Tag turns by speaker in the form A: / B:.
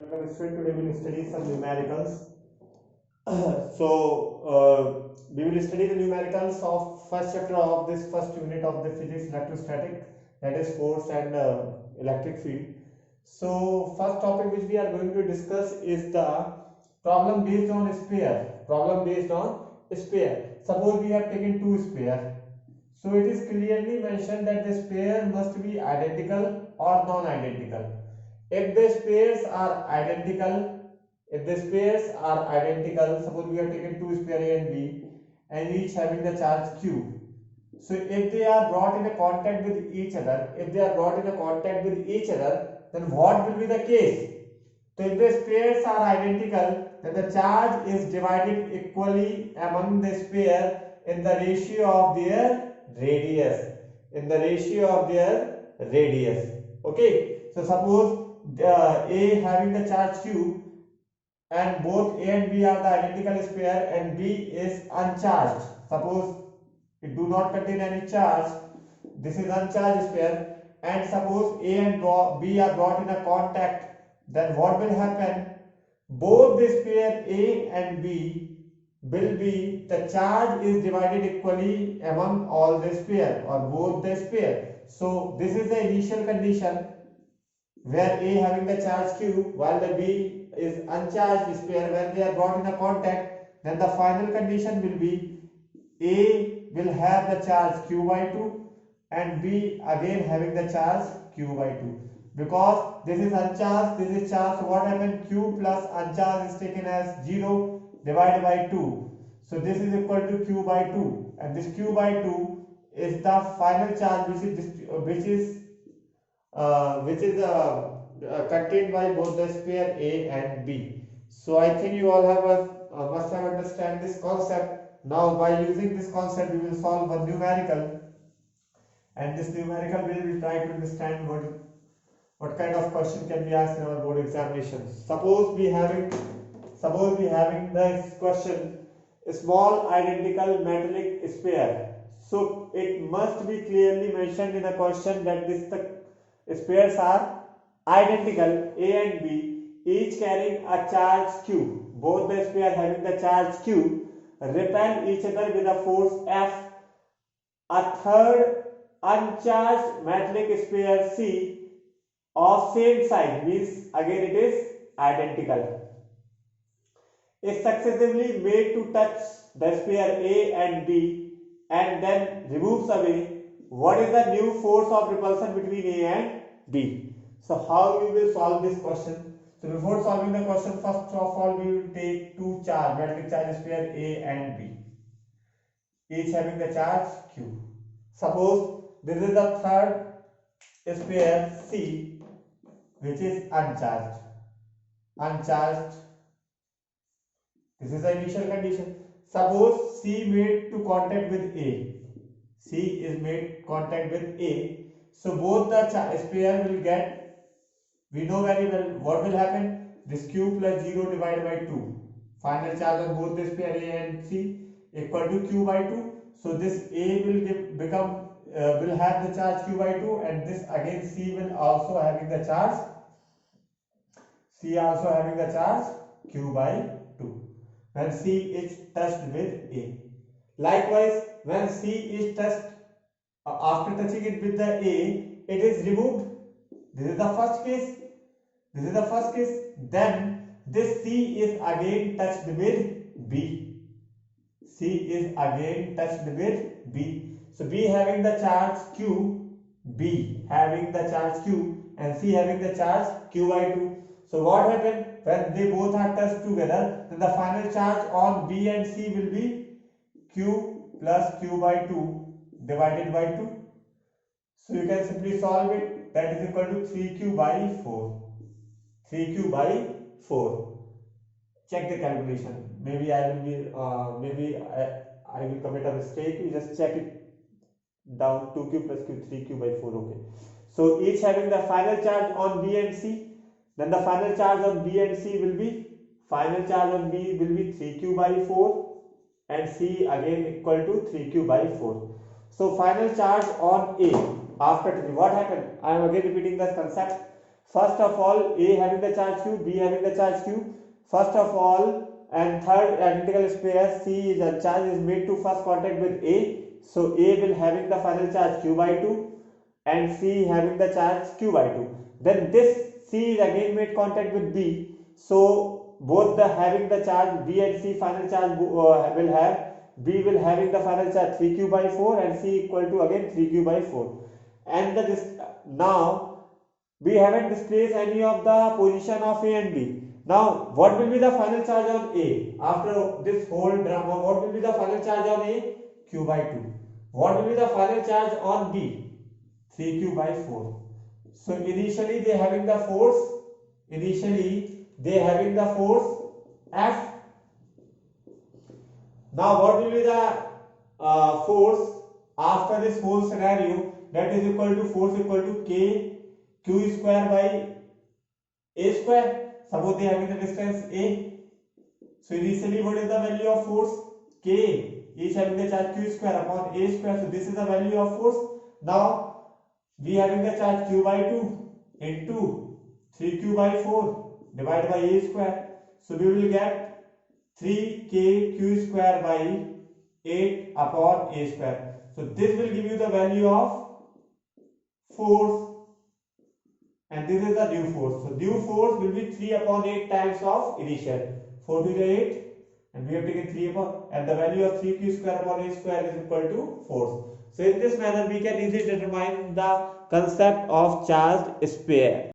A: Welcome student. Today we will study some numericals. So we will study the numericals of first chapter of this first unit of the physics electrostatic, that is force and electric field. So first topic which we are going to discuss is the problem based on sphere. Problem based on sphere. Suppose we have taken two sphere. So it is clearly mentioned that the sphere must be identical or non-identical. If the spheres are identical, suppose we have taken two sphere A and B and each having the charge Q. So if they are brought in a contact with each other, then what will be the case? So if the spheres are identical, then the charge is divided equally among the sphere in the ratio of their radius. Okay. So suppose A having the charge Q and both A and B are the identical sphere and B is uncharged. Suppose it do not contain any charge. This is uncharged sphere, and suppose A and B are brought in a contact. Then what will happen? Both the sphere A and B will be, the charge is divided equally among all the sphere or both the sphere. So this is the initial condition where A having the charge Q while the B is uncharged sphere. When they are brought in a contact, then the final condition will be A will have the charge Q by 2 and B again having the charge Q by 2. Because this is uncharged, this is charged, so what happened? Q plus uncharged is taken as 0 divided by 2. So this is equal to Q by 2, and this Q by 2 is the final charge which is contained by both the sphere A and B. So I think you all have must have understand this concept. Now by using this concept we will solve a numerical, and this numerical we will try to understand what kind of question can be asked in our board examinations. Suppose we having this question, a small identical metallic sphere. So it must be clearly mentioned in the question that the spheres are identical A and B, each carrying a charge Q. Both the spheres having the charge Q repel each other with a force F. A third uncharged metallic sphere C of same size, means again it is identical, is successively made to touch the sphere A and B and then removes away. What is the new force of repulsion between A and B? So how we will solve this question? So before solving the question, first of all we will take two metallic charge sphere A and B, each having the charge Q. Suppose this is the third sphere C which is uncharged. This is the initial condition. Suppose C made to contact with A. C is made contact with A. So both the sphere will get, we know very well what will happen. This Q plus 0 divided by 2. Final charge on both the sphere A and C equal to Q by 2. So this A will have the charge Q by 2, and this again C will also having the charge Q by 2 when C is touched with A. Likewise, when C is touched, after touching it with the A, it is removed. This is the first case. Then this C is again touched with B. So B having the charge Q, and C having the charge Q by 2. So what happened when they both are touched together? Then the final charge on B and C will be Q plus Q by 2 divided by 2. So you can simply solve it. That is equal to 3Q by 4. Check the calculation. Maybe I will commit a mistake. You just check it down. 2Q plus Q, 3Q by 4. Okay. So each having the final charge on B and C. Then the final charge on B and C will be, 3Q by 4 and C again equal to 3Q by 4. So final charge on A after what happened? I am again repeating the concept. First of all, A having the charge q, B having the charge q. First of all, and third identical pair C is a charge is made to first contact with A. So A will having the final charge q by 2 and C having the charge q by 2. Then this C is again made contact with B. So both the having the charge B and C final charge will have B will having the final charge 3q by 4 and C equal to again 3q by 4. And now we haven't displaced any of the position of A and B. Now, what will be the final charge on A? After this whole drama, what will be the final charge on A? Q by 2. What will be the final charge on B? 3q by 4. So, initially they having the force F. Now, what will be the force after this whole scenario? That is equal to force equal to K q square by A square. Suppose they are having the distance A. So initially what is the value of force? K is having the charge q square upon A square. So this is the value of force. Now we having the charge q by 2 into 3q by 4 divided by A square. So we will get 3k q square by 8 upon A square. So this will give you the value of force. And this is the due force. So due force will be 3 upon 8 times of initial. 4 to the 8 and we have taken 3 upon and the value of 3q square upon A square is equal to force. So in this manner we can easily determine the concept of charged sphere.